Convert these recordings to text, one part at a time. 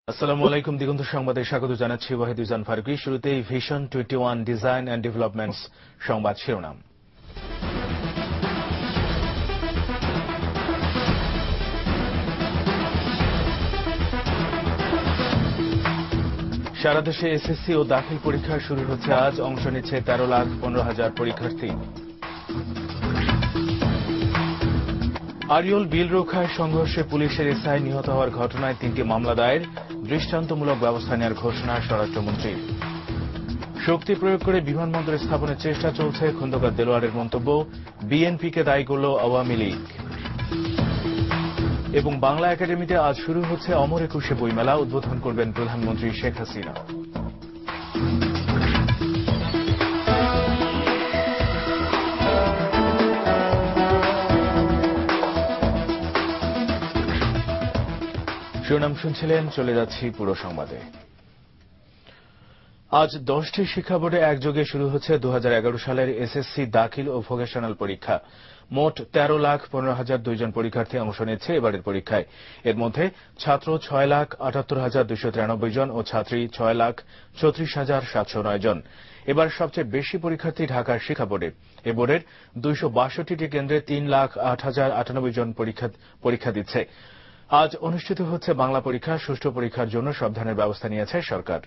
আসসালামু আলাইকুম। দিগন্ত সংবাদে স্বাগত জানাচ্ছি ওয়াহিদুজ্জান ফারুকী। শুরুতেই ভিশন 21 ডিজাইন অ্যান্ড ডেভেলপমেন্টস সংবাদ শিরোনাম। সারা দেশে এসএসসি ও দাখিল পরীক্ষা শুরু হচ্ছে আজ। অংশ নিচ্ছে 13,15,000 পরীক্ষার্থী। আরিয়ল বিল রক্ষায় সংঘর্ষে পুলিশের এসআই নিহত হওয়ার ঘটনায় 3টি মামলা দায়ের। দৃষ্টান্তমূলক ব্যবস্থা নেওয়ার ঘোষণা স্বরাষ্ট্রমন্ত্রীর। শক্তি প্রয়োগ করে বিমানবন্দর স্থাপনের চেষ্টা চলছে, খন্দকার দেলোয়ারের মন্তব্য। বিএনপিকে দায়ী করল আওয়ামী লীগ। এবং বাংলা একাডেমিতে আজ শুরু হচ্ছে অমর একুশে বইমেলা। উদ্বোধন করবেন প্রধানমন্ত্রী শেখ হাসিনা। শিরোনাম শুনছিলেন, চলে যাচ্ছি পুরো সংবাদে। আজ 10টি শিক্ষা বোর্ডে একযোগে শুরু হচ্ছে 2011 সালের এসএসসি দাখিল ও ভোকেশনাল পরীক্ষা। মোট 13,15,002 জন পরীক্ষার্থী অংশ নিচ্ছে এবারের পরীক্ষায়। এর মধ্যে ছাত্র 6,78,293 জন ও ছাত্রী 6,34,709 জন। এবার সবচেয়ে বেশি পরীক্ষার্থী ঢাকার শিক্ষা বোর্ডে। এ বোর্ডের 262টি কেন্দ্রে 3,08,098 জন পরীক্ষা দিচ্ছে। আজ অনুষ্ঠিত হচ্ছে বাংলা পরীক্ষা। সুষ্ঠু পরীক্ষার জন্য সব ধরনের ব্যবস্থা নিয়েছে সরকার।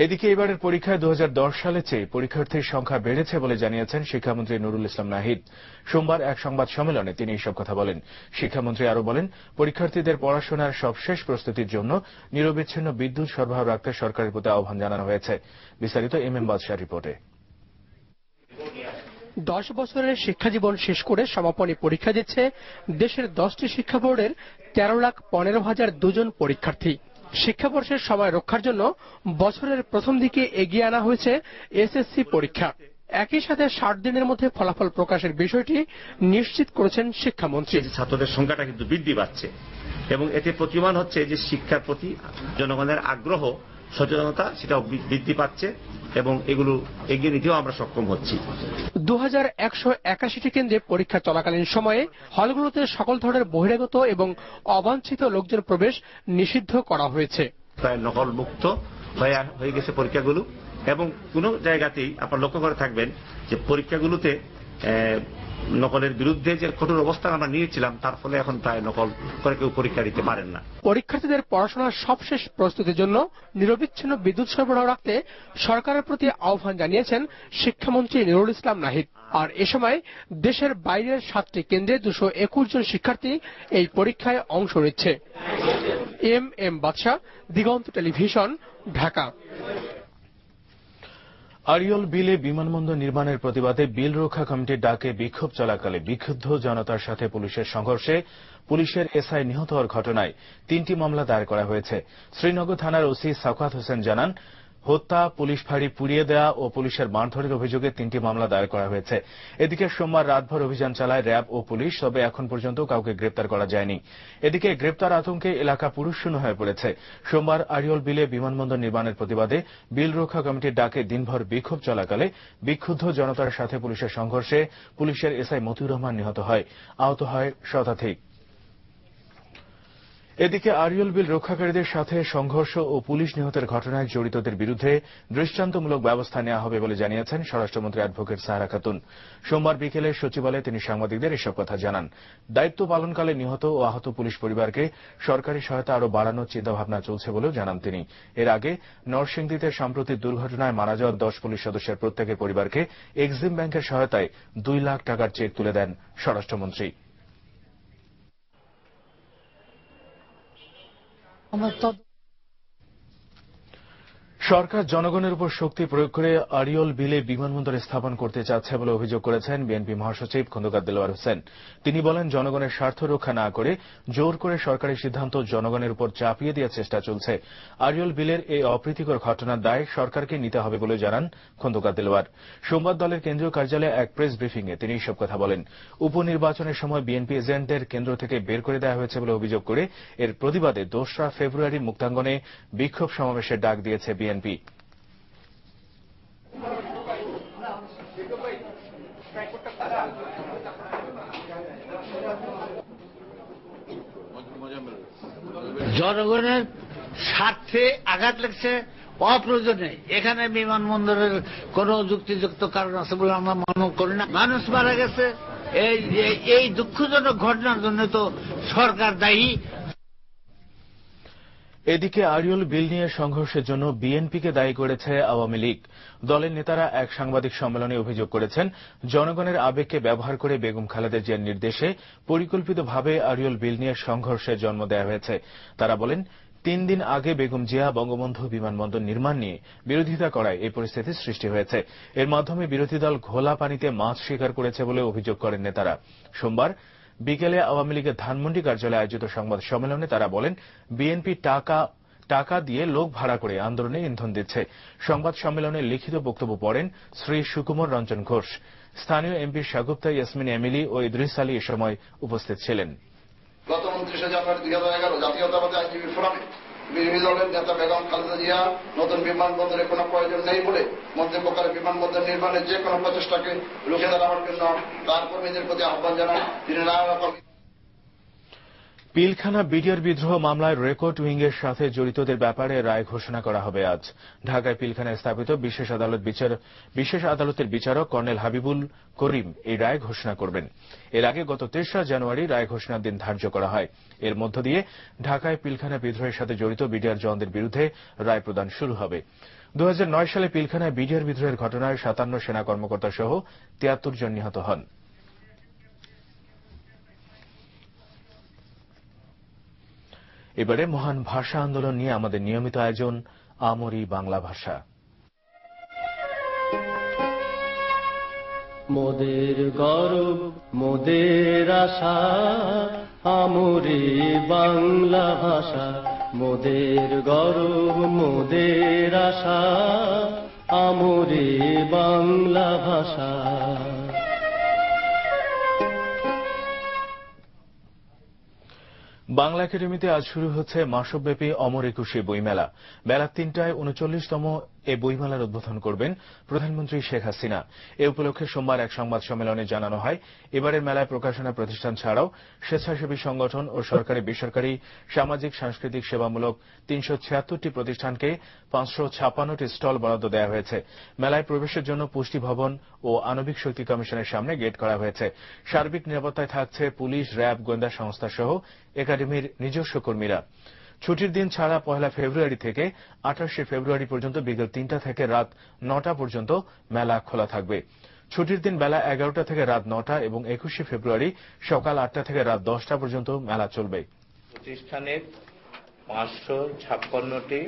এদিকে এবারের পরীক্ষায় 2010 সালের চেয়ে পরীক্ষার্থীর সংখ্যা বেড়েছে বলে জানিয়েছেন শিক্ষামন্ত্রী নুরুল ইসলাম নাহিদ। সোমবার এক সংবাদ সম্মেলনে তিনি এসব কথা বলেন। শিক্ষামন্ত্রী আরও বলেন, পরীক্ষার্থীদের পড়াশোনার সবশেষ প্রস্তুতির জন্য নিরবিচ্ছিন্ন বিদ্যুৎ সরবরাহ রাখতে সরকারের প্রতি আহ্বান জানানো হয়েছে। বিস্তারিত এম বাদশাহ রিপোর্টে। 10 বছরের শিক্ষাজীবন শেষ করে সমাপনী পরীক্ষা দিচ্ছে দেশের 10টি শিক্ষা বোর্ডের 13,15,002 জন পরীক্ষার্থী। শিক্ষাবর্ষের সময় রক্ষার জন্য বছরের প্রথম দিকে এগিয়ে আনা হয়েছে এসএসসি পরীক্ষা। একই সাথে 60 দিনের মধ্যে ফলাফল প্রকাশের বিষয়টি নিশ্চিত করেছেন শিক্ষামন্ত্রী। ছাত্রদের সংখ্যাটা কিন্তু বৃদ্ধি পাচ্ছে এবং এতে প্রতিমান হচ্ছে যে শিক্ষার প্রতি জনগণের আগ্রহ, সচেতনতা সেটাও বৃদ্ধি পাচ্ছে এবং এগুলো এগিয়ে নিতেও আমরা সক্ষম হচ্ছি। 2181টি কেন্দ্রে পরীক্ষা চলাকালীন সময়ে হলগুলোতে সকল ধরনের বহিরাগত এবং অবাঞ্ছিত লোকজন প্রবেশ নিষিদ্ধ করা হয়েছে। প্রায় নকল মুক্ত হয়ে গেছে পরীক্ষাগুলো এবং কোনো জায়গাতেই আপনারা লক্ষ্য করে থাকবেন যে পরীক্ষাগুলোতে নকলের বিরুদ্ধে যে কঠোর অবস্থান আমরা নিয়েছিলাম তার ফলে এখন প্রায় নকল করে কেউ পরীক্ষা দিতে পারেন না। পরীক্ষার্থীদের পড়াশোনার সবশেষ প্রস্তুতির জন্য নিরবিচ্ছিন্ন বিদ্যুৎ সরবরাহ রাখতে সরকারের প্রতি আহ্বান জানিয়েছেন শিক্ষামন্ত্রী নুরুল ইসলাম নাহিদ। আর এ সময় দেশের বাইরের 7টি কেন্দ্রে 221 জন শিক্ষার্থী এই পরীক্ষায় অংশ নিচ্ছে। এম বাদশাহ, দিগন্ত টেলিভিশন, ঢাকা। আরিয়ল বিলে বিমানবন্দর নির্মাণের প্রতিবাদে বিল রক্ষা কমিটির ডাকে বিক্ষোভ চলাকালে বিক্ষুব্ধ জনতার সাথে পুলিশের সংঘর্ষে পুলিশের এসআই নিহত হওয়ার ঘটনায় 3টি মামলা দায়ের করা হয়েছে। শ্রীনগর থানার ওসি সাওকাত হোসেন জানান, হত্যা, পুলিশ ফাঁড়ি পুড়িয়ে দেওয়া ও পুলিশের মারধরের অভিযোগে 3টি মামলা দায়ের করা হয়েছে। এদিকে সোমবার রাতভর অভিযান চালায় র্যাব ও পুলিশ, তবে এখন পর্যন্ত কাউকে গ্রেপ্তার করা যায়নি। এদিকে গ্রেপ্তার আতঙ্কে এলাকা পুরুষশূন্য হয়ে পড়েছে। সোমবার আরিয়ল বিলে বিমানবন্দর নির্মাণের প্রতিবাদে বিল রক্ষা কমিটির ডাকে দিনভর বিক্ষোভ চলাকালে বিক্ষুব্ধ জনতার সাথে পুলিশের সংঘর্ষে পুলিশের এসআই মতিউর রহমান নিহত হয়, আহত হয় শতাধিক। এদিকে আরিয়ল বিল রক্ষাকারীদের সাথে সংঘর্ষ ও পুলিশ নিহতের ঘটনায় জড়িতদের বিরুদ্ধে দৃষ্টান্তমূলক ব্যবস্থা নেওয়া হবে বলে জানিয়েছেন স্বরাষ্ট্রমন্ত্রী অ্যাডভোকেট সাহারা খাতুন। সোমবার বিকেলে সচিবালয়ে তিনি সাংবাদিকদের এসব কথা জানান। দায়িত্ব পালনকালে নিহত ও আহত পুলিশ পরিবারকে সরকারি সহায়তা আরও বাড়ানোর চিন্তাভাবনা চলছে বলেও জানান তিনি। এর আগে নরসিংদীতে সাম্প্রতিক দুর্ঘটনায় মারা যাওয়া 10 পুলিশ সদস্যের প্রত্যেকের পরিবারকে এক্সিম ব্যাংকের সহায়তায় 2 লাখ টাকার চেক তুলে দেন স্বরাষ্ট্রমন্ত্রী। সরকার জনগণের উপর শক্তি প্রয়োগ করে আরিয়ল বিলে বিমানবন্দর স্থাপন করতে চাচ্ছে বলে অভিযোগ করেছেন বিএনপি মহাসচিব খন্দকার দেলোয়ার হোসেন। তিনি বলেন, জনগণের স্বার্থ রক্ষা না করে জোর করে সরকারি সিদ্ধান্ত জনগণের উপর চাপিয়ে দেওয়ার চেষ্টা চলছে। আরিয়ল বিলের এই অপ্রীতিকর ঘটনার দায় সরকারকে নিতে হবে বলে জানান খন্দকার দেলোয়ার। সোমবার দলের কেন্দ্রীয় কার্যালয়ে এক প্রেস ব্রিফিংয়ে তিনি এসব কথা বলেন। উপনির্বাচনের সময় বিএনপি এজেন্টদের কেন্দ্র থেকে বের করে দেওয়া হয়েছে বলে অভিযোগ করে এর প্রতিবাদে 2রা ফেব্রুয়ারি মুক্তাঙ্গনে বিক্ষোভ সমাবেশের ডাক দিয়েছে বিএনপি। জনগণের স্বার্থে আঘাত লাগছে অপ্রয়োজনে। এখানে বিমানবন্দরের কোন যুক্তিযুক্ত কারণ আছে বলে আমরা মনে করি না। মানুষ মারা গেছে, এই দুঃখজনক ঘটনার জন্য তো সরকার দায়ী। এদিকে আরিয়ল বিল নিয়ে সংঘর্ষের জন্য বিএনপিকে দায়ী করেছে আওয়ামী লীগ। দলের নেতারা এক সাংবাদিক সম্মেলনে অভিযোগ করেছেন, জনগণের আবেগকে ব্যবহার করে বেগম খালেদা জিয়ার নির্দেশে পরিকল্পিতভাবে আরিয়ল বিল নিয়ে সংঘর্ষের জন্ম দেওয়া হয়েছে। তারা বলেন, 3 দিন আগে বেগম জিয়া বঙ্গবন্ধু বিমানবন্দর নির্মাণ নিয়ে বিরোধিতা করায় এই পরিস্থিতির সৃষ্টি হয়েছে। এর মাধ্যমে বিরোধী দল ঘোলা পানিতে মাছ শিকার করেছে বলে অভিযোগ করেন নেতারা। সোমবার বিকেলে আওয়ামী লীগের ধানমন্ডি কার্যালয়ে আয়োজিত সংবাদ সম্মেলনে তারা বলেন, বিএনপি টাকা দিয়ে লোক ভাড়া করে আন্দোলনে ইন্ধন দিচ্ছে। সংবাদ সম্মেলনে লিখিত বক্তব্য পড়েন শ্রী সুকুমার রঞ্জন ঘোষ। স্থানীয় এমপি শাগুপ্তা ইয়াসমিন এমিলি ও ইদ্রিস আলী এ সময় উপস্থিত ছিলেন। গত 29 জানুয়ারি 2011 জাতীয়তাবাদী আইনজীবী ফোরামে বিরোধী দলের নেতা বেগম খালেদা জিয়া নতুন বিমানবন্দরের কোনো প্রয়োজন নেই বলে মন্তব্য করে বিমানবন্দর নির্মাণের যে কোনো প্রচেষ্টাকে রুখে দাঁড়ানোর জন্য তার কর্মীদের প্রতি আহ্বান জানান। তিনি পিলখানা বিডিআর বিদ্রোহ মামলায় রেকর্ড উইংয়ের সাথে জড়িতদের ব্যাপারে রায় ঘোষণা করা হবে আজ। ঢাকায় পিলখানায় স্থাপিত বিশেষ আদালতের বিচারক কর্নেল হাবিবুল করিম এই রায় ঘোষণা করবেন। এর আগে গত 3রা জানুয়ারি রায় ঘোষণার দিন ধার্য করা হয়। এর মধ্য দিয়ে ঢাকায় পিলখানা বিদ্রোহের সাথে জড়িত বিডিআর জওয়ানদের বিরুদ্ধে রায় প্রদান শুরু হবে। 2009 সালে পিলখানায় বিডিআর বিদ্রোহের ঘটনায় 57 সেনা কর্মকর্তা সহ 73 জন নিহত হন। এবারে মহান ভাষা আন্দোলন নিয়ে আমাদের নিয়মিত আয়োজন আমরি বাংলা ভাষা। মোদের গৌরব মোদের আশা আমরি বাংলা ভাষা, মোদের গৌরব মোদের আশা আমরি বাংলা ভাষা। বাংলা একাডেমিতে আজ শুরু হচ্ছে মাসব্যাপী অমর একুশে বইমেলা। বেলা 3টায় 39তম এ বইমেলার উদ্বোধন করবেন প্রধানমন্ত্রী শেখ হাসিনা। এ উপলক্ষে সোমবার এক সংবাদ সম্মেলনে জানানো হয়, এবারের মেলায় প্রকাশনা প্রতিষ্ঠান ছাড়াও স্বেচ্ছাসেবী সংগঠন ও সরকারি বেসরকারি সামাজিক সাংস্কৃতিক সেবামূলক 376টি প্রতিষ্ঠানকে 556টি স্টল বরাদ্দ দেওয়া হয়েছে। মেলায় প্রবেশের জন্য পুষ্টি ভবন ও আণবিক শক্তি কমিশনের সামনে গেট করা হয়েছে। সার্বিক নিরাপত্তায় থাকছে পুলিশ, র্যাব, গোয়েন্দা সংস্থা সহ একাডেমির নিজস্ব কর্মীরা। ছুটির দিন ছাড়া 1 ফেব্রুয়ারি থেকে 28 ফেব্রুয়ারি পর্যন্ত বিকেল 3টা থেকে রাত 9টা পর্যন্ত মেলা খোলা থাকবে। ছুটির দিন বেলা 11টা থেকে রাত 9টা এবং 21 ফেব্রুয়ারি সকাল 8টা থেকে রাত 10টা পর্যন্ত মেলা চলবে। প্রতিষ্ঠানের 556টি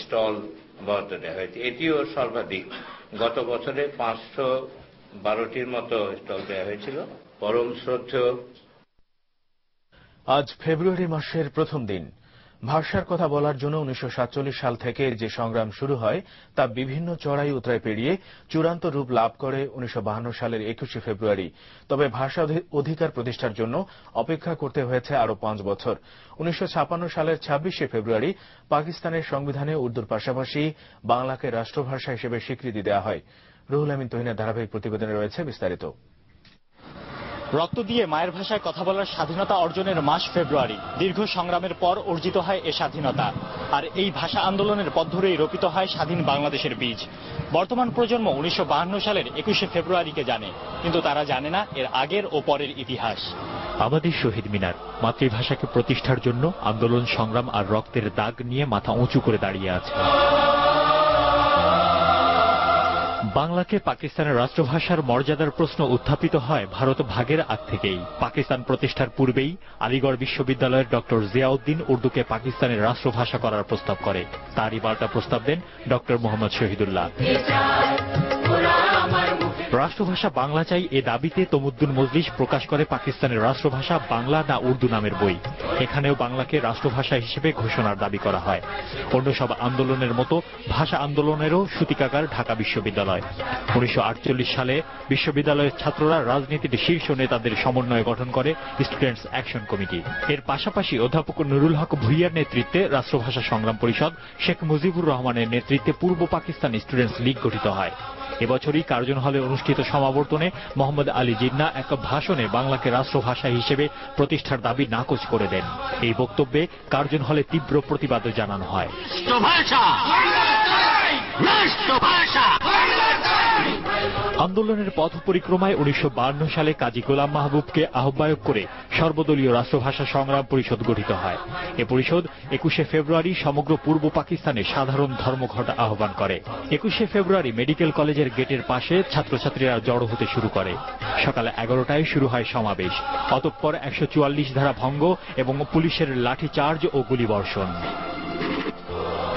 স্টল বরাদ্দ দেওয়া হয়েছে, এটিও সর্বাধিক। গত বছরে 512টির মতো স্টল দেওয়া হয়েছিল। পরম শ্রদ্ধেয়, আজ ফেব্রুয়ারি মাসের প্রথম দিন। ভাষার কথা বলার জন্য 1947 সাল থেকে যে সংগ্রাম শুরু হয় তা বিভিন্ন চড়াই উতরাই পেরিয়ে চূড়ান্ত রূপ লাভ করে 1952 সালের 21 ফেব্রুয়ারি। তবে ভাষা অধিকার প্রতিষ্ঠার জন্য অপেক্ষা করতে হয়েছে আরও 5 বছর। 1956 সালের 26 ফেব্রুয়ারি পাকিস্তানের সংবিধানে উর্দুর পাশাপাশি বাংলাকে রাষ্ট্রভাষা হিসেবে স্বীকৃতি দেওয়া হয়। রুহুল আমিন তুহিনের ধারাবাহিক প্রতিবেদনে রয়েছে বিস্তারিত। রক্ত দিয়ে মায়ের ভাষায় কথা বলার স্বাধীনতা অর্জনের মাস ফেব্রুয়ারি। দীর্ঘ সংগ্রামের পর অর্জিত হয় এ স্বাধীনতা। আর এই ভাষা আন্দোলনের পথ ধরেই রোপিত হয় স্বাধীন বাংলাদেশের বীজ। বর্তমান প্রজন্ম 1952 সালের 21 ফেব্রুয়ারিকে জানে, কিন্তু তারা জানে না এর আগের ও পরের ইতিহাস। আমাদের শহীদ মিনার মাতৃভাষাকে প্রতিষ্ঠার জন্য আন্দোলন, সংগ্রাম আর রক্তের দাগ নিয়ে মাথা উঁচু করে দাঁড়িয়ে আছে। বাংলাকে পাকিস্তানের রাষ্ট্রভাষার মর্যাদার প্রশ্ন উত্থাপিত হয় ভারত ভাগের আগ থেকেই। পাকিস্তান প্রতিষ্ঠার পূর্বেই আলিগড় বিশ্ববিদ্যালয়ের ডক্টর জিয়াউদ্দিন উর্দুকে পাকিস্তানের রাষ্ট্রভাষা করার প্রস্তাব করে। তারই পাল্টা প্রস্তাব দেন ডক্টর মোহাম্মদ শহীদুল্লাহ। রাষ্ট্রভাষা বাংলা চাই এ দাবিতে তমুদ্দুন মজলিস প্রকাশ করে পাকিস্তানের রাষ্ট্রভাষা বাংলা না উর্দু নামের বই। এখানেও বাংলাকে রাষ্ট্রভাষা হিসেবে ঘোষণার দাবি করা হয়। অন্য সব আন্দোলনের মতো ভাষা আন্দোলনেরও সূতিকাগার ঢাকা বিশ্ববিদ্যালয়। 1948 সালে বিশ্ববিদ্যালয়ের ছাত্ররা রাজনীতির শীর্ষ নেতাদের সমন্বয়ে গঠন করে স্টুডেন্টস অ্যাকশন কমিটি। এর পাশাপাশি অধ্যাপক নুরুল হক ভুইয়ার নেতৃত্বে রাষ্ট্রভাষা সংগ্রাম পরিষদ, শেখ মুজিবুর রহমানের নেতৃত্বে পূর্ব পাকিস্তান স্টুডেন্টস লীগ গঠিত হয়। এবছরই কার্জন হলে অনুষ্ঠিত অনুষ্ঠিত সমাবর্তনে মোহাম্মদ আলী জিন্নাহ এক ভাষণে বাংলাকে রাষ্ট্রভাষা হিসেবে প্রতিষ্ঠার দাবি নাকচ করে দেন। এই বক্তব্যে কার্জন হলে তীব্র প্রতিবাদ জানানো হয়। আন্দোলনের পথ পরিক্রমায় 1952 সালে কাজী গোলাম মাহবুবকে আহ্বায়ক করে সর্বদলীয় রাষ্ট্রভাষা সংগ্রাম পরিষদ গঠিত হয়। এ পরিষদ 21শে ফেব্রুয়ারি সমগ্র পূর্ব পাকিস্তানে সাধারণ ধর্মঘট আহ্বান করে। 21শে ফেব্রুয়ারি মেডিকেল কলেজের গেটের পাশে ছাত্রছাত্রীরা জড়ো হতে শুরু করে। সকাল 11টায় শুরু হয় সমাবেশ। অতঃপর 144 ধারা ভঙ্গ এবং পুলিশের লাঠিচার্জ ও গুলিবর্ষণ।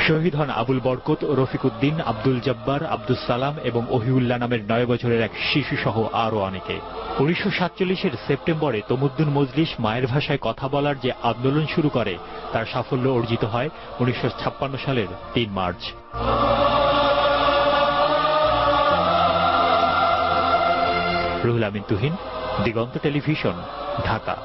শহীদ হন আবুল বরকত, রফিক উদ্দিন, আব্দুল জব্বার, আব্দুল সালাম এবং ওহিউল্লাহ নামের 9 বছরের এক শিশু সহ আরও অনেকে। 1947-এর সেপ্টেম্বরে তমুদ্দুন মজলিস মায়ের ভাষায় কথা বলার যে আন্দোলন শুরু করে তার সাফল্য অর্জিত হয় 1956 সালের 3 মার্চ। রুহুল আমিন তুহিন, দিগন্ত টেলিভিশন, ঢাকা।